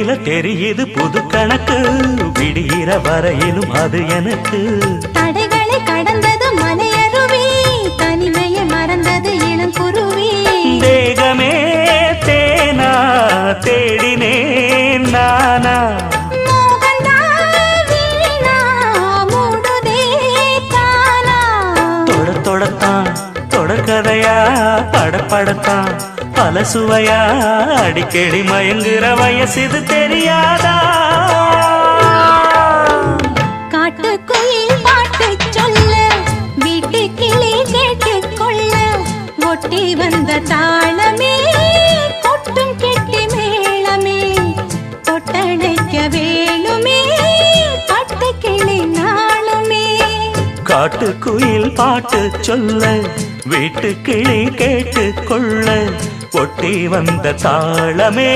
பார்வையில தெரியுது புது கணக்கு, விடிகிற வரையிலும் அது எனக்கு. தடைகளை கடந்தது மலையருவி, தனிமையை மறந்தது இளங்குருவி. தேகமே தேனா தேடினேன் நானா, தொடத்தான் தொடர்கதையா படப்படத்தான் பல சுவையா, அடிக்கடி மயங்குற வயசு தெரியாதா? காட்டுக்குயில் பாட்டு சொல்ல, வீட்டு கிளி கேட்டுக்கொள்ள, ஒட்டி வந்த தாளமே கொட்டும் கெட்டி மேளமே, தொட்டணைக்க வேணுமே பட்டு கிளி நாளுமே. காட்டுக்குயில் பாட்டு சொல்ல, வீட்டு கிளி கேட்டுக்கொள்ள, ஒட்டி வந்த தாளமே.